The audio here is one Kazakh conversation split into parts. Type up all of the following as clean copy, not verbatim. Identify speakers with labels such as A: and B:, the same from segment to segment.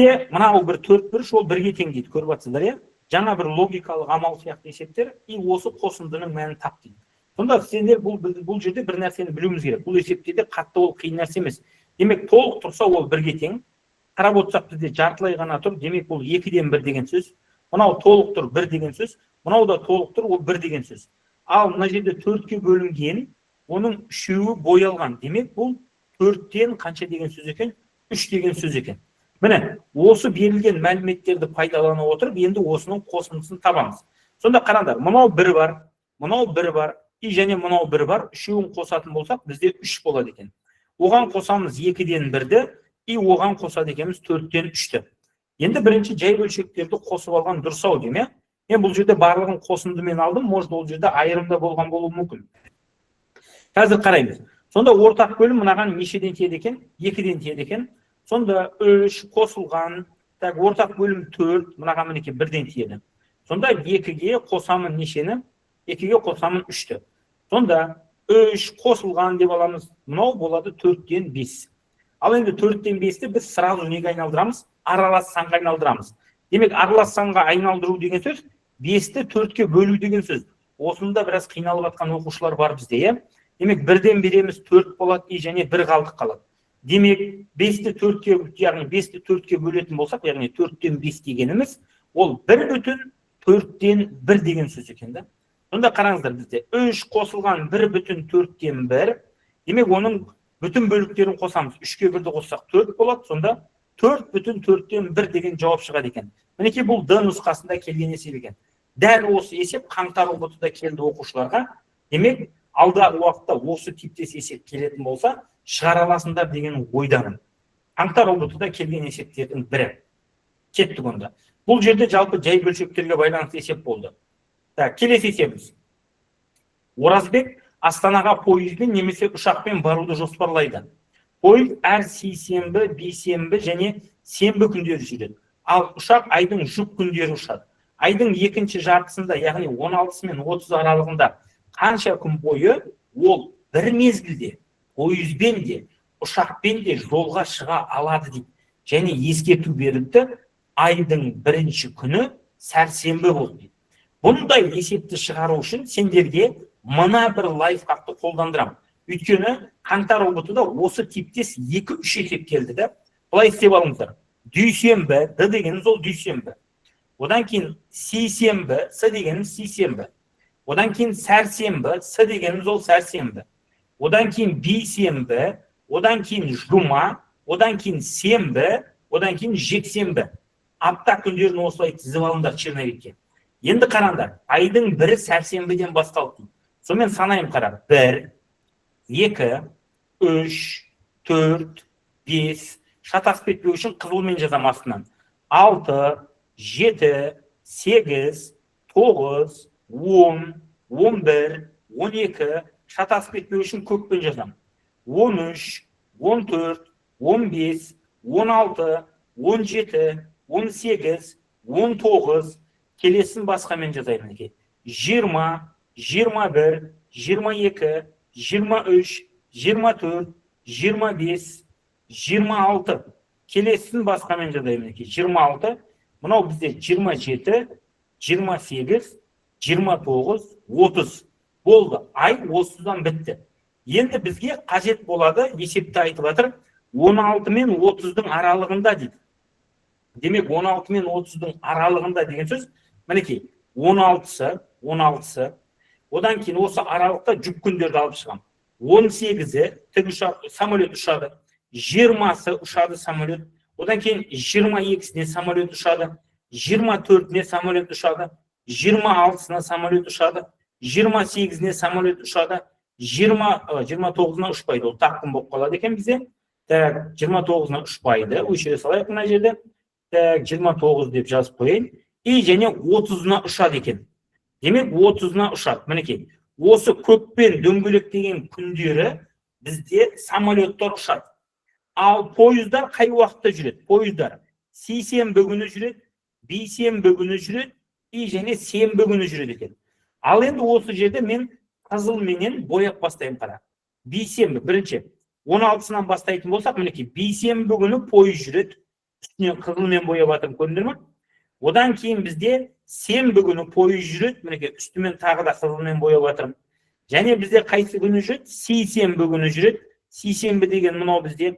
A: Бізде мынау бір 4 бұрыш ол бірге тең дейді, көріп жатсыздар, иә? Жаңа бір логикалық амал сияқты есептер, и осы қосындының мәнін тап дейді. Сонда сендер бұл жерде бір нәрсені білуіміз керек. Бұл есепте де қатты ол қиын нәрсе емес. Демек, толық тұрса ол бірге тең. Қарап отырсақ бізде жартылай ғана тұр. Демек, бұл 2-ден 1 деген сөз. Мынау толық тұр 1 деген сөз. Мынау да толық тұр, ол 1 деген сөз. Ал мына жерде 4-ке бөлінген, оның 3-еуі боялған. Демек, бұл 4-тен қанша деген сөз екен? 3 деген сөз екен. Міне, осы берілген мәліметтерді пайдалана отырып, енді осының қосындысын табамыз. Сонда қараңдар, мынау 1 бар, мынау 1 бар, и және мынау 1 бар, үшеуін қосатын болсақ, бізде 3 болады екен. Оған қосамыз 2-ден 1-ді, и оған қосады екенбіз 4-тен 3-ті. Енді бірінші жай бөлшектерді қосып алған дұрыс ау деймін, иә? Мен бұл жерде барлығын қосындымен алдым, может ол жерде айырымда болған болуы мүмкін. Қазір қараймыз. Сонда ортақ бөлім мынаған нешеден тиеді екен? 2-ден тиеді екен. Сонда 3 қосылған, ортақ бөлім 4, мынаған мінекей 1-ден тиеді. Сонда 2-ге қосамын нешені? 2-ге қосамын 3-ті. Сонда 3 қосылған деп аламыз. Мынау болады 4-тен 5. Ал енді 4-тен 5-ті біз сразу неге айналдырамыз? Аралас санға айналдырамыз. Демек, аралас санға айналдыру деген сөз 5-ті 4-ке бөлу деген сөз. Осында біраз қиналып жатқан оқушылар бар бізде, иә? Демек, 1-ден береміз 4 болады, и және 1 қалдық қалады. Демек, 5-ті 4-ке, яғни 5-ті 4-ке бөлетін болсақ, яғни 4-тен 5 дегеніміз, ол 1,4-тен 1 деген сөз екен да. Сонда қараңыздар, бізде 3 қосылған 1,4-тен 1. Демек, оның бүтін бөліктерін қосамыз. 3-ке 1-ді қоссақ 4 болады, сонда 4,4-тен 1 деген жауап шығады екен. Мінекей бұл Д нұсқасында келген есеп екен. Дәл осы есеп қаңтар ұбт-да келді оқушыларға. Демек, алдағы уақытта осы типтес есеп келетін болса, шығара аласыңдар деген ойдамын. Қаңтар ұбт-да келген есептердің бірі. Кеттік онда. Бұл жерде жалпы жай бөлшектерге байланысты есеп болды. Келесі есебіміз. Оразбек Астанаға пойызбен немесе ұшақпен баруды жоспарлайды. Пойыз әр сейсенбі, бейсенбі және сенбі күндері жүреді. Ал ұшақ айдың жұп күндері ұшады. Айдың екінші жартысында, яғни 16 мен 30 аралығында қанша күн бойы ол бір мезгілде пойызбен де, ұшақпен де жолға шыға алады дейді. Және ескерту берілді, айдың бірінші күні сәрсенбі болды. Бұндай есепті шығару үшін сендерге мына бір лайфхакты қолдандырам. Өйткені қаңтар ұбт-да осы типтес 2-3 есеп келді да. Бұлай істеп алыңыздар. Дүйсенбі, Д дегеніміз ол дүйсенбі. Одан кейін сейсенбі, С дегеніміз сейсенбі. Одан кейін сәрсенбі, С дегеніміз ол сәрсенбі. Одан кейін бейсенбі, одан кейін жұма, одан кейін сенбі, одан кейін жексенбі. Апта күндерін осылай тізіп алыңдар черновикке. Енді қараңдар, айдың бірі сәрсенбіден басталды. Сонымен санайым қарап. 1, 2, 3, 4, 5. Шатасып кетпеу үшін қызылмен жазам астынан. 6, 7, 8, 9, 10, 11, 12. Шатасып кетпеу үшін көкпен жазам. 13, 14, 15, 16, 17, 18, 19. Келесін басқамен жазайын. 20, 21, 22, 23, 24, 25, 26. Келесін басқамен жазайын. 26. Мынау бізде 27, 28, 29, 30. Болды. Ай 30-дан бітті. Енді бізге қажет болады, есепті айтып жатыр, 16 мен 30-дың аралығында дейді. Демек, 16 мен 30-дың аралығында деген сөз, мінекей, 16-сы, одан кейін осы аралықта жүк күндерді алып шығам. 18-і тік самолет ұшады, 20-сы ұшады самолет, одан кейін 22-сіне самолет ұшады, 24-не самолет ұшады, 26-сына самолет ұшады, 28-не самолет ұшады, 29-на ұшпайды, ол таққым болып қалады екен бізде. 29-на ұшпайды, өшіре салайық мына жерде. 29 деп жазып қойын. И және 30-на ұшады екен. Демек 30-на ұшады. Мінекей, осы көкпен дөңгелектеген күндері бізде самолеттер ұшады. Ал пойыздар қай уақытта жүреді? Пойыздар сейсенбі күні жүреді, бейсенбі күні жүреді, и және сенбі күні жүреді екен. Ал енді осы жерде мен қызылменен бояп бастайым қара. Бейсенбі, бірінші. 16-сынан бастайтын болсақ, мінекей, бейсенбі күні пойыз жүреді. үстіне қызылмен бояп жатырмын, көрдіңдер ме? Одан кейін бізде сенбі күні пойыз жүреді, мінекей үстімен тағы да қызылмен бояп жатырмын. Және бізде қайсы күні жүреді? Сейсенбі күні жүреді. Сейсенбі деген мынау бізде.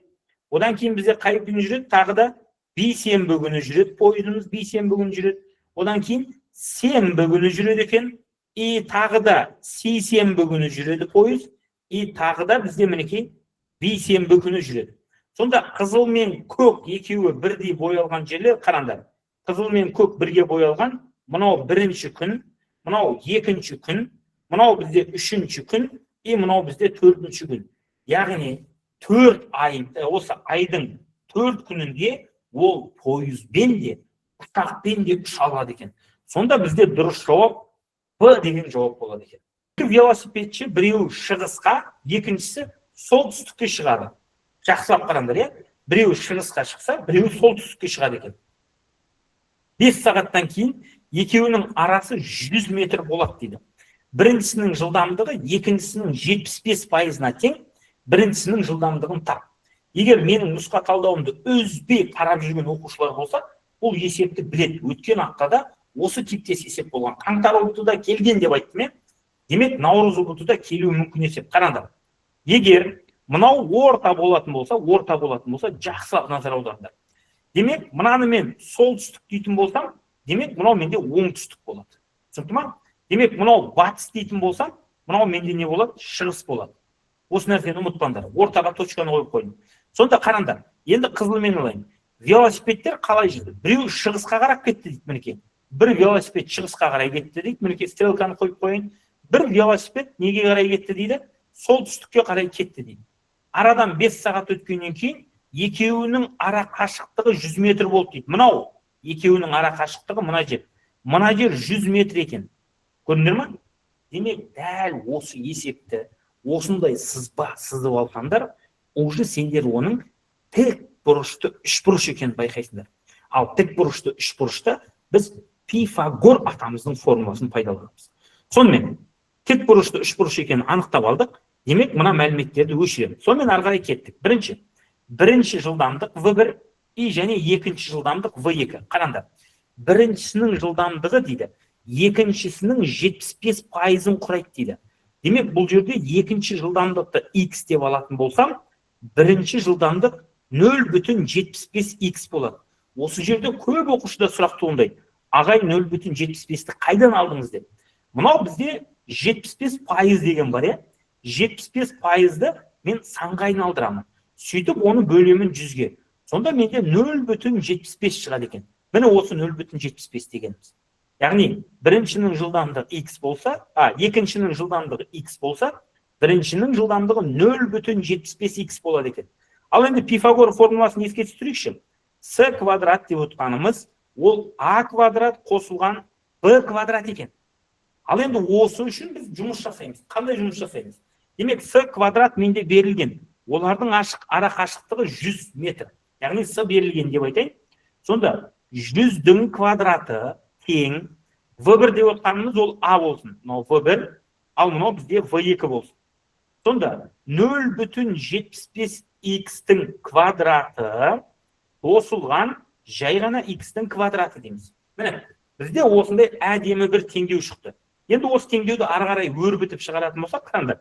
A: Одан кейін бізде қай күні жүреді? Тағы да бейсенбі күні жүреді пойызымыз, бейсенбі күні жүреді. Одан кейін сенбі күні жүреді екен. И тағы да сейсенбі күні жүреді пойыз. И тағы да бізде мінекей бейсенбі күні жүреді. Сонда қызыл мен көк екеуі бірдей боялған жерлер, қараңдар. Қызыл мен көк бірге боялған, мынау бірінші күн, мынау екінші күн, мынау бізде үшінші күн, и мынау бізде төртінші күн. Яғни төрт ай, осы айдың төрт күнінде ол пойызбен де, ұшақпен де ұша алады екен. Сонда бізде дұрыс жауап Б деген жауап болады екен. Велосипедші біреуі шығысқа, екіншісі солтүстікке шығады. Жақсылап қараңдар, иә? Біреуі шығысқа шықса, біреуі солтүстікке шығады екен. 5 сағаттан кейін екеуінің арасы 100 метр болады дейді. Біріншісінің жылдамдығы екіншісінің 75%-на тең, біріншісінің жылдамдығын тап. Егер менің нұсқа талдауымды үзбей қарап жүрген оқушылар болса, бұл есепті біледі. Өткен аптада осы типтес есеп болған. Қаңтар ұлтыда келген деп айттым, иә? Демек, наурыз ұлтыда келуі мүмкін есеп. Қараңдар. Егер мынау орта болатын болса, жақсылап назар аударыңдар. Демек, мынаны мен солтүстік дейтін болсам, демек, мынау менде оңтүстік болады. Түсінікті ма? Демек, мынау батыс дейтін болсам, мынау менде не болады? Шығыс болады. Осы нәрсені ұмытпаңдар. Ортаға точканы қойып қойдым. Сонда қараңдар. Енді қызылмен алайын. Велосипедтер қалай жүрді? Біреу шығысқа қарап кетті дейді, мінекей. Бір велосипед шығысқа қарай кетті дейді, мінекей стрелканы қойып қойын. Бір велосипед неге қарай кетті дейді? Солтүстікке қарай кетті дейді. Арадан 5 сағат өткеннен кейін екеуінің ара қашықтығы 100 метр болды дейді. Мынау екеуінің ара қашықтығы мына жер. Мына жер 100 метр екен. Көрдіңдер ме? Демек, дәл осы есепті осындай сызба сызып алғандар, уже сендер оның тік бұрышты үшбұрыш екенін байқайсыңдар. Ал тік бұрышты үшбұрышта біз Пифагор атамыздың формуласын пайдаланамыз. Сонымен, тік бұрышты үшбұрыш екенін анықтап алдық. Демек, мына мәліметтерді өшіреміз. Сонымен ары қарай кеттік. Бірінші жылдамдық V1 и және екінші жылдамдық V2. Қараңдар. Біріншісінің жылдамдығы дейді, екіншісінің 75%-ын құрайды дейді. Демек, бұл жерде екінші жылдамдықты X деп алатын болсам, бірінші жылдамдық 0,75X болады. Осы жерде көп оқушыда сұрақ туындайды. Ағай 0,75-ті қайдан алдыңыз деп. Мынау бізде 75% деген бар, иә? 75%-ды мен санға айналдырамын. Сөйтіп оны бөлемін 100-ге. Сонда менде 0,75 шығады екен. Міне осы 0,75 дегеніміз. Яғни, біріншінің жылдамдығы X болса, екіншінің жылдамдығы X болса, біріншінің жылдамдығы 0,75X болады екен. Ал енді Пифагор формуласын еске түсірейікші. С квадрат деп отқанымыз, ол А квадрат қосылған Б квадрат екен. Ал енді осы үшін біз жұмыс жасаймыз. Қандай жұмыс жасаймыз? Демек, С квадрат менде берілген. Олардың ара қашықтығы 100 метр. Яғни С берілген деп айтайын. Сонда 100-дің квадраты тең V1 деп отқанымыз ол А болсын. Мынау V1, ал мынау бізде V2 болсын. Сонда 0,75X-тің квадраты қосылған жай ғана X-тің квадраты дейміз. Міне, бізде осындай әдемі бір теңдеу шықты. Енді осы теңдеуді ары қарай өрбітіп шығаратын болсақ, қараңдар.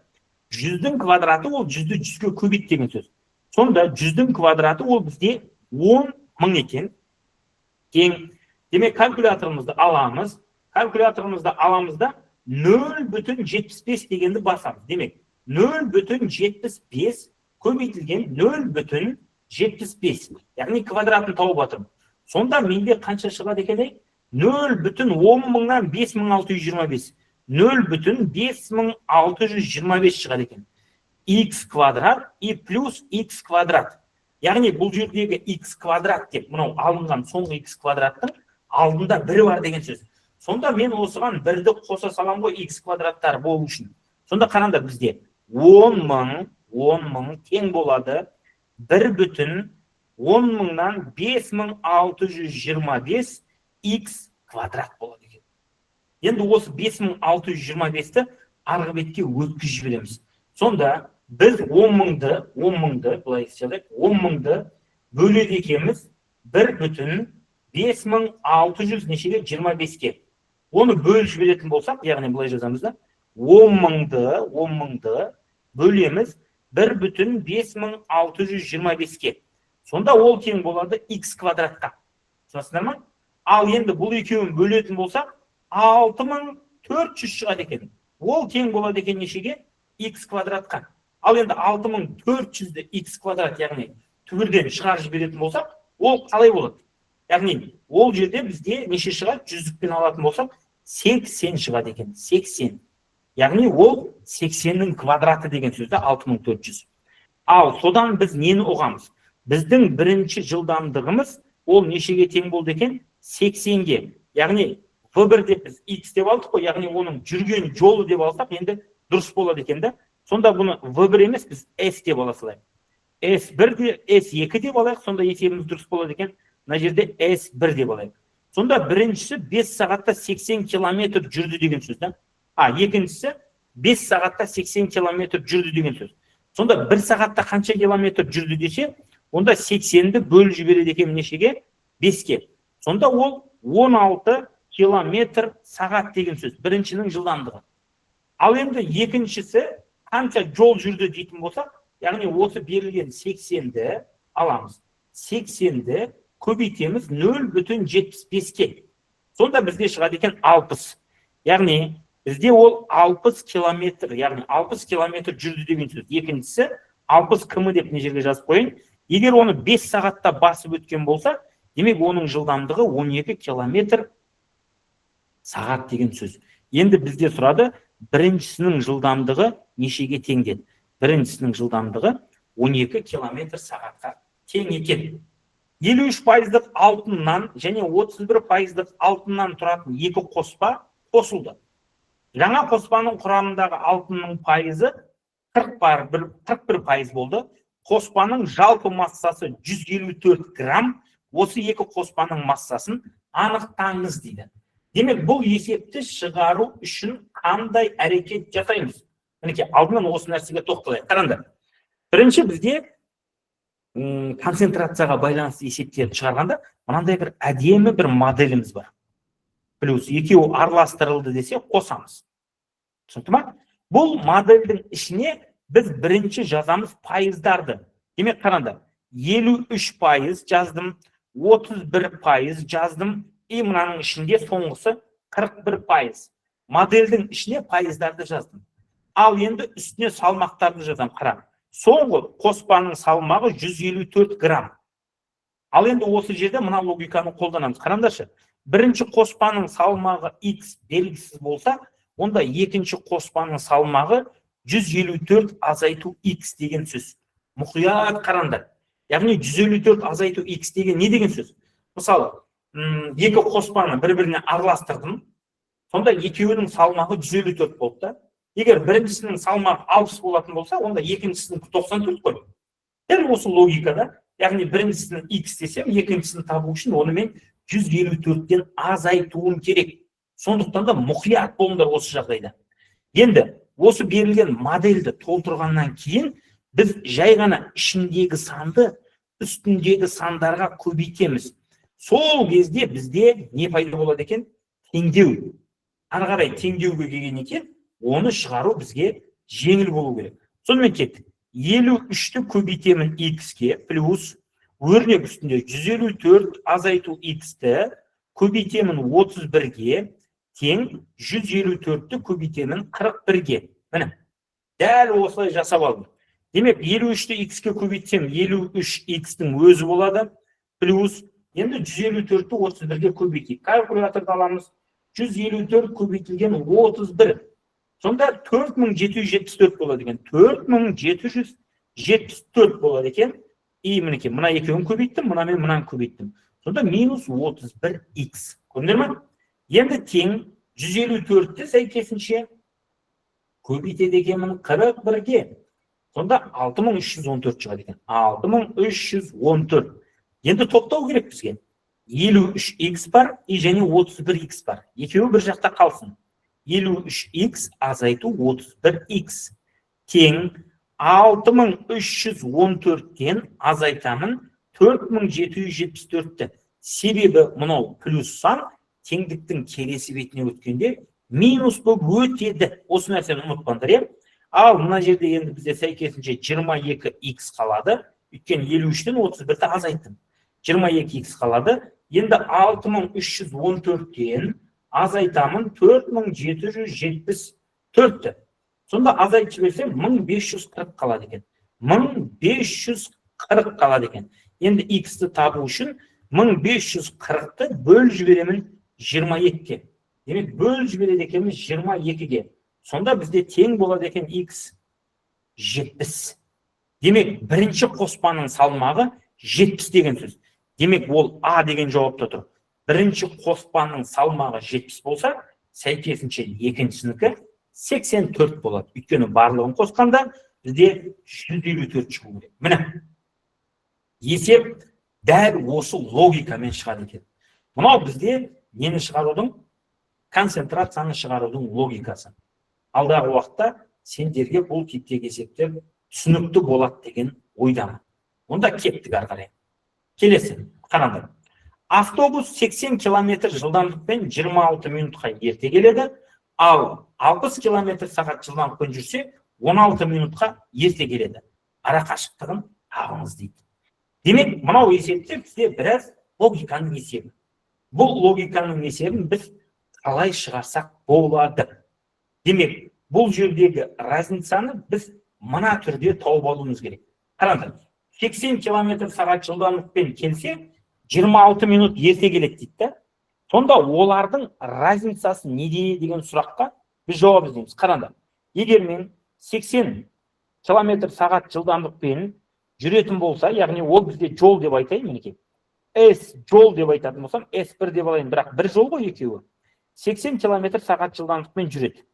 A: 100-дің квадраты ол 100-ді 100-ге көбейт деген сөз. Сонда 100-дің квадраты ол бізде 10.000 екен. Тең. Демек, калькуляторымызды аламыз. Калькуляторымызды аламызда 0,75 дегенді басамыз. Демек, 0,75 көбейтілген 0,75. Яғни квадратын тауып атырмын. Сонда менде қанша шығады екен? 0,10.000-нан 5625. 0,5625 шығады екен. X квадрат и плюс X квадрат. Яғни бұл жердегі X квадрат деп, мынау алынған соңғы X квадраттың алдында бірі бар деген сөз. Сонда мен осыған бірді қоса салам ғой X квадраттар болу үшін. Сонда қараңдар бізде 10.000 тең болады 1,10.000-нан 5625 X квадрат болады екен. Енді осы 5625-ті арғы бетке өткізіп жібереміз. Сонда біз 10.000-ды, былай айтсақ, 10.000-ды бөледі екенбіз 1,5600 нешеге 25-ке. Оны бөліп жіберетін болсақ, яғни былай жазамыз да, 10.000-ды бөлеміз 1,5625-ке. Сонда ол тең болады x квадратқа. Түсінесіңдер ме? Ал енді бұл екеуін бөлетін болсақ, 6400 шығады екен. Ол тең болады екен нешеге? X квадратқа. Ал енді 6400-ді x квадрат, яғни түбірден шығарып жіберетін болсақ, ол қалай болады? Яғни ол жерде бізде неше шығады? Жүздікпен алатын болсақ, 80 шығады екен. 80. Яғни ол 80-нің квадраты деген сөзді 6400. Ал содан біз нені ұғамыз? Біздің бірінші жылдамдығымыз ол нешеге тең болды екен? 80-ге. Яғни V1 деп біз x деп алдық қой, яғни оның жүрген жолы деп алсақ, енді дұрыс болады екен да. Сонда бұны V1 емес, біз S деп ала салайық. S1 де S2 деп алайық, сонда есебіміз дұрыс болады екен. Мына жерде S1 деп алайық. Сонда біріншісі 5 сағатта 80 километр жүрді деген сөз да. Екіншісі 5 сағатта 80 километр жүрді деген сөз. Сонда 1 сағатта қанша километр жүрді десе, онда 80-ді бөліп жібереді екен нешеге? 5-ке. Сонда ол 16 километр сағат деген сөз. Біріншінің жылдамдығы. Ал енді екіншісі қанша жол жүрді дейтін болсақ, яғни осы берілген 80-ді аламыз. 80-ді көбейтеміз 0,75-ке. Сонда бізде шығады екен 60. Яғни бізде ол 60 километр, яғни 60 километр жүрді деген сөз. Екіншісі 60 км деп не жерге жазып қойын. Егер оны 5 сағатта басып өткен болса, демек оның жылдамдығы 12 километр сағат деген сөз. Енді бізде сұрады, біріншісінің жылдамдығы нешеге тең деді? Біріншісінің жылдамдығы 12 километр сағатқа тең екен. 53% алтыннан және 31% алтыннан тұратын екі қоспа қосылды. Жаңа қоспаның құрамындағы алтынның пайызы 41% болды. Қоспаның жалпы массасы 154 грамм. Осы екі қоспаның массасын анықтаңыз дейді. Демек, бұл есепті шығару үшін қандай әрекет жасаймыз? Мінекей, алдынан осы нәрсеге тоқталайық. Қараңдар. Бірінші бізде концентрацияға байланысты есептерді шығарғанда, мынандай бір әдемі бір моделіміз бар. Плюс екеуі араластырылды десе қосамыз. Түсінікті ме? Бұл модельдің ішіне біз бірінші жазамыз пайыздарды. Демек, қараңдар, 53% жаздым, 31% жаздым, и мынаның ішінде соңғысы 41%. Модельдің ішіне пайыздарды жаздым. Ал енді үстіне салмақтарды жазам. Қарам. Соңғы қоспаның салмағы 154 грамм. Ал енді осы жерде мына логиканы қолданамыз. Қараңдаршы. Бірінші қоспаның салмағы x белгісіз болса, онда екінші қоспаның салмағы 154 азайту x деген сөз. Мұқият қараңдар. Яғни 154 азайту x деген не деген сөз? Мысалы, екі қоспаны бір-біріне араластырдым. Сонда екеуінің салмағы 154 болды да. Егер біріншісінің салмағы 60 болатын болса, онда екіншісінің 94 қой. Дәл осы логикада, яғни біріншісінің x десем, екіншісін табу үшін оны мен 154-тен азайтуым керек. Сондықтан да мұқият болыңдар осы жағдайда. Енді осы берілген модельді толтырғаннан кейін біз жай ғана ішіндегі санды үстіндегі сандарға көбейтеміз. Сол кезде бізде не пайда болады екен? Теңдеу. Ары қарай теңдеуге келген екен, оны шығару бізге жеңіл болу керек. Сонымен кеттік. 53-ті көбейтемін x-ке плюс өрнек үстінде 154 азайту x-ті көбейтемін 31-ге тең 154-ті көбейтемін 41-ге. Міне, дәл осылай жасап алдым. Демек, 53-ті x-ке көбейтсем 53x-тің өзі болады, плюс енді 154-ті 31-ге көбейтейік. Калькуляторды аламыз. 154 көбейтілген 31. Сонда 4774 болады екен. 4774 болады екен. И мінекей, мына екеуін көбейттім, мына мен мынаны көбейттім. Сонда минус 31x. Көрдіңдер ме? Енді тең 154-ті сәйкесінше көбейтеді екенмін 41-ге. Сонда 6314 шығады екен. 6314. Енді топтау керек бізге. 53x бар және 31x бар. Екеуі бір жақта қалсын. 53x азайту 31x тең 6314-тен азайтамын 4774-ті себебі мынау плюс сан теңдіктің келесі бетіне өткенде минус болып өтеді. Осы нәрсені ұмытпаңдар, иә? Ал мына жерде енді бізде сәйкесінше 22x қалады. Өйткені 53-тен 31-ті азайттым. 22x қалады. Енді 6314-тен азайтамын 4774-ті. Сонда азайтып жіберсем 1540 қалады екен. 1540 қалады екен. Енді x-ті табу үшін 1540-ті бөліп жіберемін 22-ге. Демек, бөліп жібереді екеніміз 22-ге. Сонда бізде тең болады екен x 70. Демек, бірінші қоспаның салмағы 70 деген сөз. Демек, ол А деген жауапта тұр. Бірінші қоспаның салмағы 70 болса, сәйкесінше екіншісінікі 84 болады. Өйткені барлығын қосқанда бізде 154 шығу керек. Міне, есеп дәл осы логикамен шығады екен. Мынау бізде нені шығарудың? Концентрацияны шығарудың логикасы. Алдағы уақытта сендерге бұл типтегі есептер түсінікті болады деген ойдамын. Онда кеттік ары қарай. Келесі, қараңдар. Автобус 80 км жылдамдықпен 26 минутқа ерте келеді, ал 60 км сағат жылдамдықпен жүрсе 16 минутқа ерте келеді. Ара қашықтығын табыңыз дейді. Демек, мынау есепте бізде біраз логиканың есебі. Бұл логиканың есебін біз қалай шығарсақ болады. Демек, бұл жердегі разницаны біз мына түрде тауып алуымыз керек. Қараңдар, 80 км сағат жылдамдықпен келсе, 26 минут ерте келеді дейді. Сонда олардың разницасы неде деген сұраққа біз жауап іздейміз. Қараңдар, егер мен 80 км сағат жылдамдықпен жүретін болса, яғни ол бізде жол деп айтайын, мінекей. S жол деп айтатын болсам, S1 деп алайын, бірақ бір жол ғой екеуі. 80 км сағат жылдамдықпен жүреді.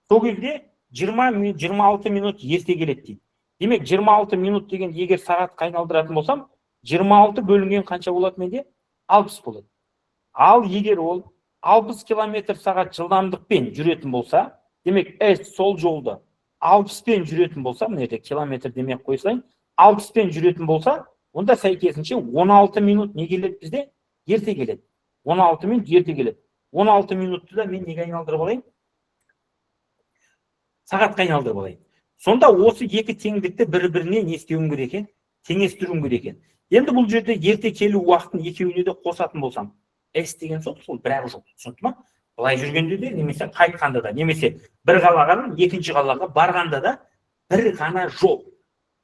A: Сол кезде 26 минут ерте келеді дейді. Демек, 26 минут деген егер сағатқа айналдыратын болсам, 26 бөлінген қанша болады менде? 60 болады. Ал егер ол 60 км сағат жылдамдықпен жүретін болса, демек, S сол жолды 60-пен жүретін болса, мына километр демек қойсайын, 60-пен жүретін болса, онда сәйкесінше 16 минут не келеді бізде? Ерте келеді. 16 минут ерте келеді. 16 минутты да мен неге айналдырып алайын? Сағатқа айналдырып алайын. Сонда осы екі теңдікті бір-біріне не істеуім керек екен? Теңестіруім керек екен. Енді бұл жерде ерте келу уақытын екеуіне де қосатын болсам, S деген сол бір-ақ жол. Түсінді ма? Былай жүргенде де, немесе қайтқанда да, немесе бір қалаға, екінші қалаға барғанда да бір ғана жол.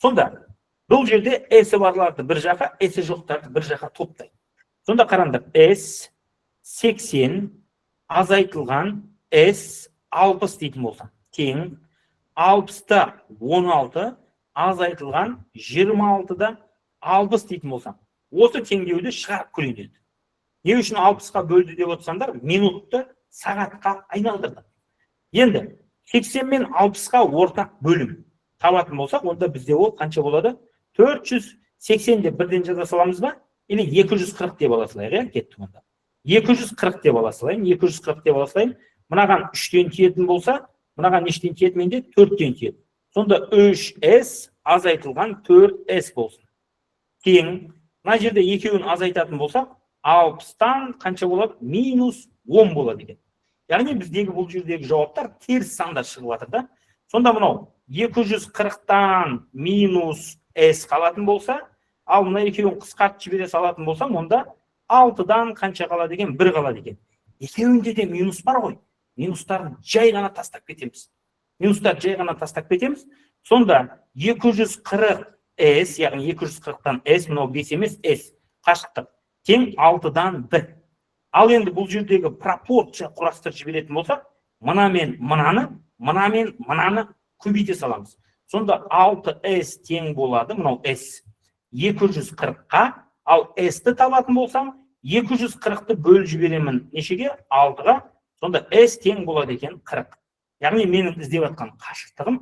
A: Сонда бұл жерде S барларды бір жаққа, S жоқтарды бір жаққа топтайды. Сонда қараңдар, S 80 азайтылған S 60 дейтін болсам, тең 60-та 16 азайтылған 26-да 60 дейтін болсам, осы теңдеуді шығарып көрейін. Не үшін 60-қа бөлді деп отырсаңдар, минутты сағатқа айналдырды. Енді 80 мен 60-қа ортақ бөлім табатын болсақ, онда бізде ол қанша болады? 480 деп бірден жаза саламыз ба? Или 240 деп ала салайық, кетті онда. 240 деп ала салайын, 240 деп ала салайын. Мынаған 3-тен тиетін болса, мынаған нештен тиеді менде? 4-тен тиеді. Сонда 3S азайтылған 4S болсын. Тең, мына жерде екеуін азайтатын болсақ, 60-тан қанша болады? Минус 10 болады екен. Яғни біздегі бұл жердегі жауаптар теріс сандар шығып жатыр да. Сонда мынау 240-тан минус S қалатын болса, ал мына екеуін қысқартып жібере салатын болсам, онда 6-дан қанша қалады екен? 1 қалады екен. Екеуінде де минус бар ғой. Минустарын жай ғана тастап кетеміз. Сонда 240S, яғни 240-тан S, мынау 5 емес, S қашықтық. Тең 6-дан 1. Ал енді бұл жердегі пропорция құрастырып жіберетін болсақ, мына мен мынаны көбейте саламыз. Сонда 6S тең болады, мынау S 240-қа, ал S-ті табатын болсам, 240-ті бөліп жіберемін нешеге? 6-ға. Сонда S тең болады екен 40. Яғни менің іздеп жатқан қашықтығым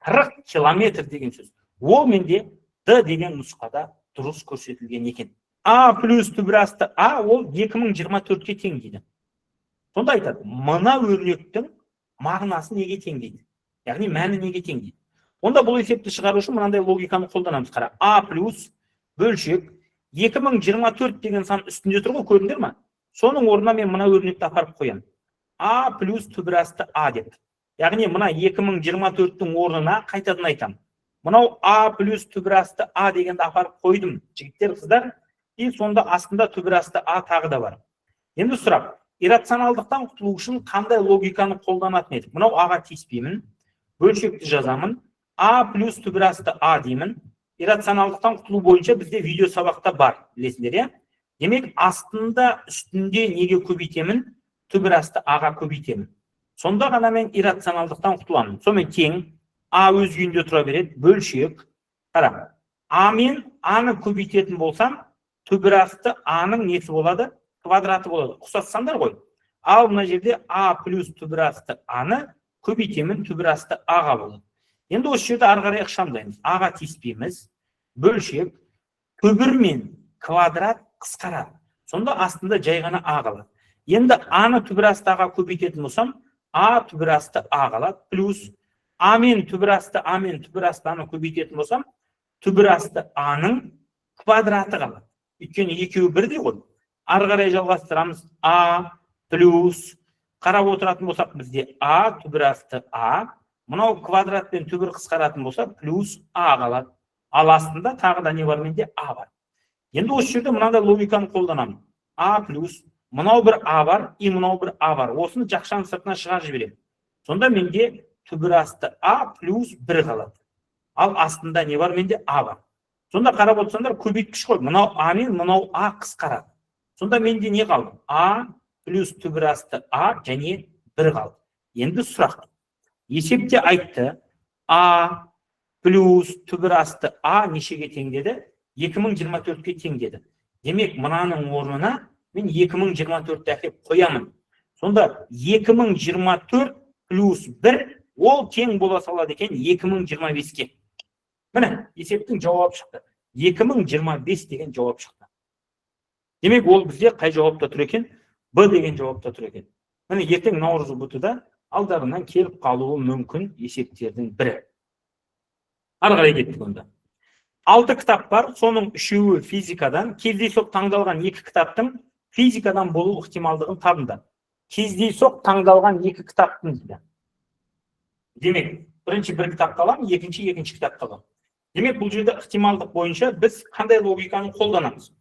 A: 40 километр деген сөз. Ол менде D деген нұсқада дұрыс көрсетілген екен. А плюс түбірасты А ол 2024-ке тең дейді. Сонда айтады, мына өрнектің мағынасы неге тең дейді? Яғни мәні неге тең дейді? Онда бұл есепті шығару үшін мынандай логиканы қолданамыз. Қара, А плюс бөлшек 2024 деген сан үстінде тұр ғой, көрдіңдер ма? Соның орнына мен мына өрнекті апарып қоямын. А плюс түбір асты А деп. Яғни мына 2024-тің орнына қайтадан айтам. Мынау А плюс түбір асты А дегенді апарып қойдым, жігіттер, қыздар. И сонда астында түбір асты А тағы да бар. Енді сұрақ, иррационалдықтан құтылу үшін қандай логиканы қолданатын едік? Мынау Аға тиіспеймін, бөлшекті жазамын, А плюс түбір асты А деймін. Иррационалдықтан құтылу бойынша бізде видео сабақта бар, білесіңдер, иә? Демек, астында үстінде неге көбейтемін? Түбір асты Аға көбейтемін. Сонда ғана мен иррационалдықтан құтыламын. Сонымен тең, А өз күйінде тұра береді, бөлшек. Қара, А мен Аны көбейтетін болсам, түбір асты Аның несі болады? Квадраты болады. Ұқсатсаңдар ғой. Ал мына жерде А плюс түбір асты Аны көбейтемін, түбір асты Аға болады. Енді осы жерде ары қарай ықшамдаймыз. Аға тиіспейміз, бөлшек, түбір мен квадрат қысқарады. Сонда астында жай ғана А қалады. Енді Аны түбір асты Аға көбейтетін болсам, А түбір асты А қалады, плюс А мен түбір асты А мен түбір асты Аны көбейтетін болсам, түбір асты Аның квадраты қалады. Өйткені екеуі бірдей ғой. Ары қарай жалғастырамыз. А плюс, қарап отыратын болсақ бізде А түбір асты А, мынау квадрат пен түбір қысқаратын болса, плюс А қалады. Ал астында тағы да не бар менде? А бар. Енді осы жерде мынандай логиканы қолданамын. А плюс, мынау бір А бар, и мынау бір А бар. Осыны жақшаның сыртына шығарып жіберемін. Сонда менде түбір асты А плюс 1 қалады. Ал астында не бар менде? А бар. Сонда қарап отырсаңдар, көбейткіш қой. Мынау А мен мынау А қысқарады. Сонда менде не қалды? А плюс түбір асты А және 1 қалды. Енді сұрақ. Есепте айтты, А плюс түбір асты А нешеге тең деді? 2024-ке тең деді. Демек, мынаның орнына мен 2024-ті әкеп қоямын. Сонда 2024 плюс 1 ол тең бола салады екен 2025-ке. Міне, есептің жауабы шықты. 2025 деген жауап шықты. Демек, ол бізде қай жауапта тұр екен? Б деген жауапта тұр екен. Міне, ертең Наурыз бұтыда алдарынан келіп қалуы мүмкін есептердің бірі. Ары қарай кеттік онда. 6 кітап бар, соның 3-і физикадан. Кездейсоқ таңдалған 2 кітаптың физикадан болу ықтималдығын табыңдар. Кездейсоқ таңдалған 2 кітаптың дейді. Демек, бірінші бір кітапты аламын, екінші кітапты аламын. Демек, бұл жерде ықтималдық бойынша біз қандай логиканы қолданамыз?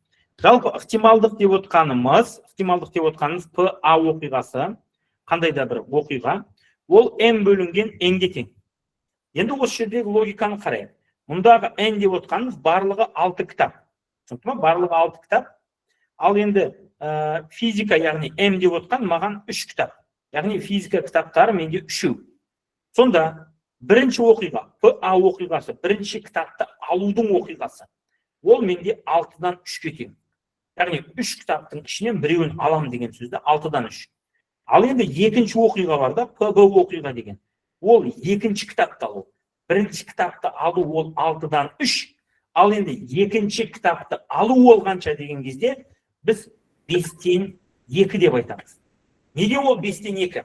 A: Жалпы ықтималдық деп отқанымыз ПА оқиғасы, қандай да бір оқиға, ол М бөлінген Нге тең. Енді осы жердегі логиканы қарайық. Мұндағы N деп отқанымыз барлығы 6 кітап. Түсінікті ме? Барлығы 6 кітап. Ал енді физика, яғни М деп отқан маған 3 кітап. Яғни физика кітаптары менде 3. Сонда бірінші оқиға, ПА оқиғасы, бірінші кітапты алудың оқиғасы, ол менде 6-дан 3-ке тең. Яғни 3 кітаптың ішінен біреуін алам деген сөзді 6-дан 3. Ал енді екінші оқиға бар да, ПБ оқиға деген. Ол екінші кітапты алу. Бірінші кітапты алу ол 6-дан 3. Ал енді екінші кітапты алу олғанша деген кезде біз 5-тен 2 деп айтамыз. Неге ол 5-тен 2?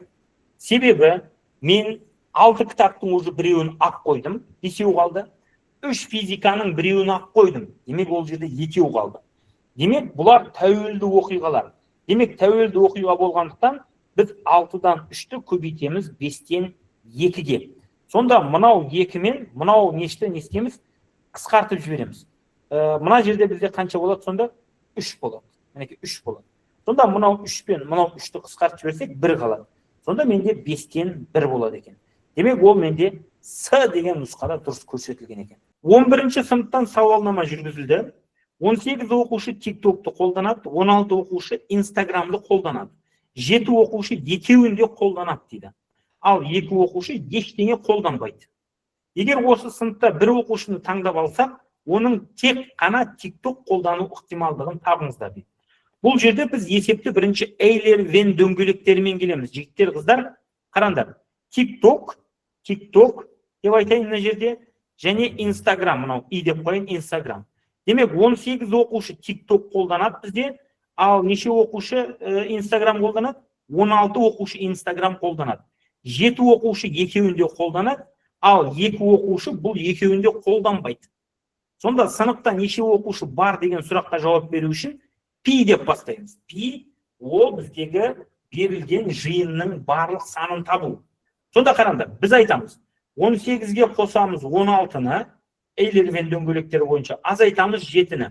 A: Себебі мен 6 кітаптың уже біреуін ақ қойдым, 5 қалды. 3 физиканың біреуін ақ қойдым. Демек, ол жерде 2 қалды. Демек, бұлар тәуелді оқиғалар. Демек, тәуелді оқиға болғандықтан біз 6-дан 3-ті көбейтеміз 5-тен 2-ге. Сонда мынау 2 мен мынау нешті не істейміз? Қысқартып жібереміз. Мына жерде бізде қанша болады? Сонда 3 болады. Мінекей 3 болады. Сонда мынау 3 пен мынау 3-ті қысқартып жіберсек 1 қалады. Сонда менде 5-тен 1 болады екен. Демек, ол менде С деген нұсқада дұрыс көрсетілген екен. 11-ші сыныптан сауалнама жүргізілді. 18 оқушы TikTok'ты қолданады, 16 оқушы Instagram'ды қолданады. 7 оқушы екеуінде қолданады дейді. Ал 2 оқушы ештеңе қолданбайды. Егер осы сыныпта бір оқушыны таңдап алсақ, оның тек қана TikTok қолдану ықтималдығын табыңыздар дейді. Бұл жерде біз есепті бірінші Эйлер Вен дөңгелектерімен келеміз. Жігіттер, қыздар, қараңдар. TikTok деп айтайын мына жерде, және Instagram, мынау И деп қойын, Instagram. Демек, 18 оқушы TikTok қолданады бізде, ал неше оқушы Instagram қолданады? 16 оқушы Instagram қолданады. 7 оқушы екеуінде қолданады, ал 2 оқушы бұл екеуінде қолданбайды. Сонда сыныпта неше оқушы бар деген сұраққа жауап беру үшін пи деп бастаймыз. Пи ол біздегі берілген жиынның барлық санын табу. Сонда қараңдар, біз айтамыз, 18-ге қосамыз 16-ны, Эйлермен дөңгелектері бойынша азайтамыз 7-ні.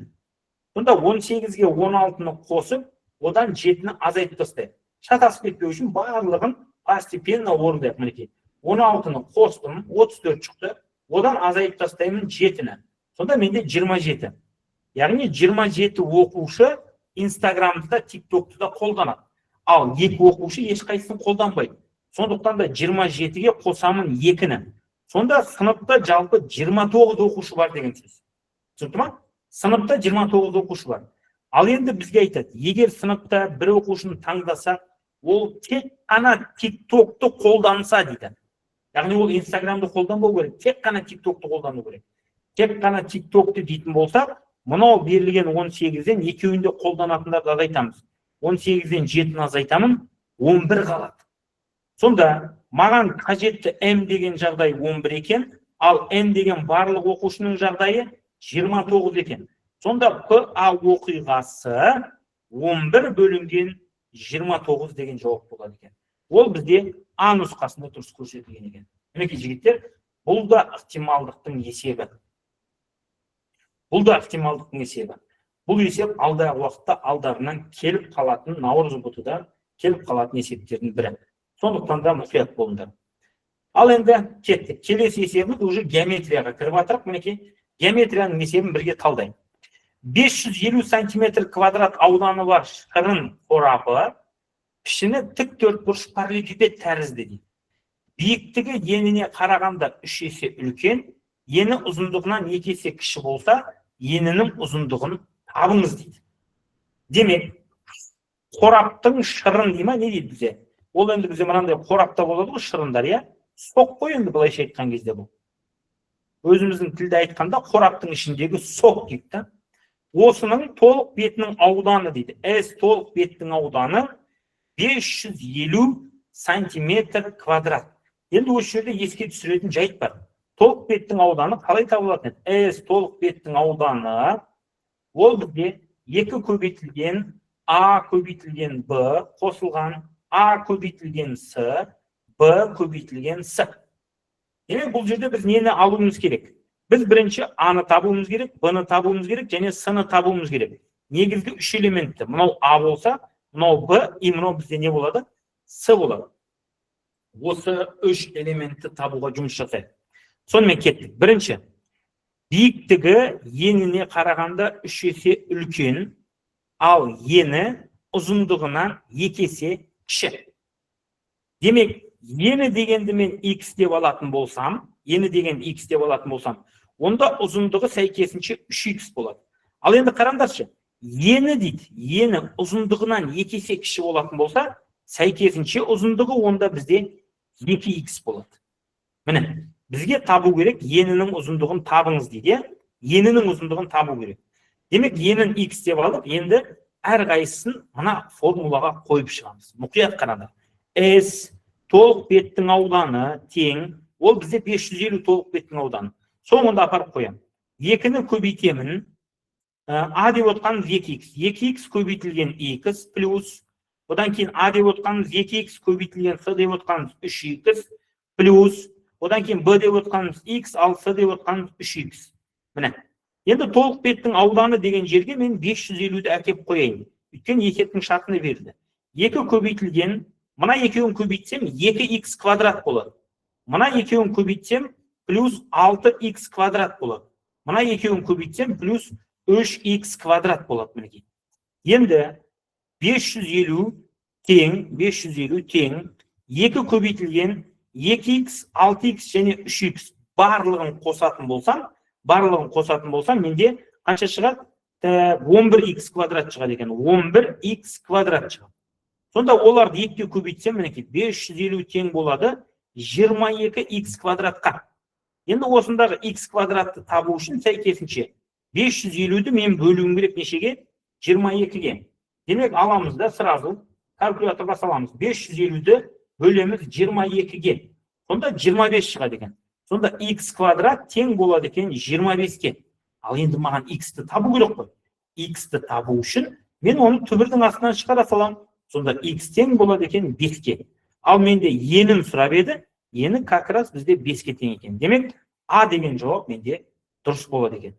A: Сонда 18-ге 16-ны қосып, одан 7-ні азайтып тастайық. Шатасып кетпеу үшін барлығын постепенно орындайық. Мінекей 16-ны қостым, 34 шықты, одан азайтып тастаймын 7-ні. Сонда менде 27. Яғни 27 оқушы Инстаграмда, ТикТокты да қолданады. Ал 2 оқушы ешқайсысын қолданбайды. Сондықтан да 27-ге қосамын 2-ні. Сонда сыныпта жалпы 29 оқушы бар деген сөз. Түсінікті ма? Сыныпта 29 оқушы бар. Ал енді бізге айтады, егер сыныпта бір оқушыны таңдаса, ол тек қана ТикТокты қолданса дейді. Яғни ол Инстаграмды қолданбау керек, тек қана ТикТокты қолдану керек. Тек қана ТикТокты дейтін болсақ, мынау берілген 18-ден екеуінде қолданатындарды азайтамыз. 18-ден 7-ні азайтамын, 11 қалады. Сонда маған қажетті М деген жағдай 11 екен, ал Н деген барлық оқушының жағдайы 29 екен. Сонда ПА оқиғасы 11 бөлінген 29 деген жауап болады екен. Ол бізде А нұсқасында дұрыс көрсетілген екен. Мінекей жігіттер, бұл да ықтималдықтың есебі. Бұл есеп алдағы уақытта алдарынан келіп қалатын, наурыз бұтыда келіп қалатын есептердің бірі. Сондықтан да мұқият болыңдар. Ал енді кеттік. Келесі есебіміз уже геометрияға кіріп жатырық. Мінекей геометрияның есебін бірге талдайық. 550 см квадрат ауданы бар шырын қорабы пішіні тік төртбұрыш параллелепипед тәрізді дейді. Биіктігі еніне қарағанда 3 есе үлкен, ені ұзындығынан 2 есе кіші болса, енінің ұзындығын табыңыз дейді. Демек, қораптың шырын дейма не дейді бізе? Ол енді бізе мынандай қорапта болады ғой шырындар, я? Соқ қой енді былайша айтқан кезде бұл. Өзіміздің тілде айтқанда қораптың ішіндегі соқ дейді. Осының толық бетінің ауданы дейді. С толық бетінің ауданы 550 сантиметр квадрат. Енді осы жерде еске түсіретін жайт бар. Толық беттің ауданы қалай табылатын еді? С толық беттің ауданы ол бізде 2 көбейтілген А көбейтілген Б қосылған А көбейтілген С, Б көбейтілген С. Демек бұл жерде біз нені алуымыз керек? Біз бірінші А-ны табуымыз керек, Б-ны табуымыз керек, және С-ны табуымыз керек. Негізгі 3 элементті, мынау А болса, мынау Б, и мынау бізде не болады? С болады. Осы 3 элементті табуға жұмыс жасайды. Сонымен кеттік. Бірінші, биіктігі еніне қарағанда 3 есе үлкен, ал ені ұзындығынан 2 есе кіші. Демек, ені дегенді мен X деп алатын болсам, онда ұзындығы сәйкесінше 3X болады. Ал енді қараңдаршы, ені дейді, ені ұзындығынан 2 есе кіші болатын болса, сәйкесінше ұзындығы онда бізде 2X болады. Міне, бізге табу керек, енінің ұзындығын табыңыз дейді, енінің ұзындығын табу керек. Демек, енін X деп алып, енді әрқайсысын мына формулаға қойып шығамыз. Мұқият қараңдар. S толық беттің ауданы тең, ол бізде 550 толық беттің ауданы. Соңында апарып қоям. 2-ні көбейтемін, А деп отқанымыз 2X. 2X көбейтілген X плюс, одан кейін А деп отқанымыз 2X көбейтілген С деп отқанымыз 3X плюс, одан кейін Б деп отқанымыз X, ал С деп отқанымыз 3X. Міне. Енді толық беттің ауданы деген жерге мен 550-ді әкеп қояйын. Өйткені есептің шартына берілді. 2 көбейтілген, мына екеуін көбейтсем 2X квадрат болады. Мына екеуін көбейтсем плюс 6X квадрат болады. Мына екеуін көбейтсем плюс 3X квадрат болады. Мінекей. Енді 550 тең, 2 көбейтілген 2X, 6X және 3X барлығын қосатын болсам, менде қанша шығады? 11X квадрат шығады екен. 11X квадрат шығады. Сонда оларды екке көбейтсем, мінекей, 550 тең болады 22X квадратқа. Енді осындағы X квадратты табу үшін сәйкесінше 550-ді мен бөлуім керек нешеге? 22-ге. Демек, аламыз да сразу калькуляторға саламыз. 550-ді бөлеміз 22-ге. Сонда 25 шығады екен. Сонда X квадрат тең болады екен 25-ке. Ал енді маған x-ті табу керек қой. X-ті табу үшін мен оны түбірдің астынан шығара салам. Сонда x тең болады екен 5-ке. Ал менде енін сұрап еді, ені как раз бізде 5-ке тең екен. Демек, А деген жауап менде дұрыс болады екен.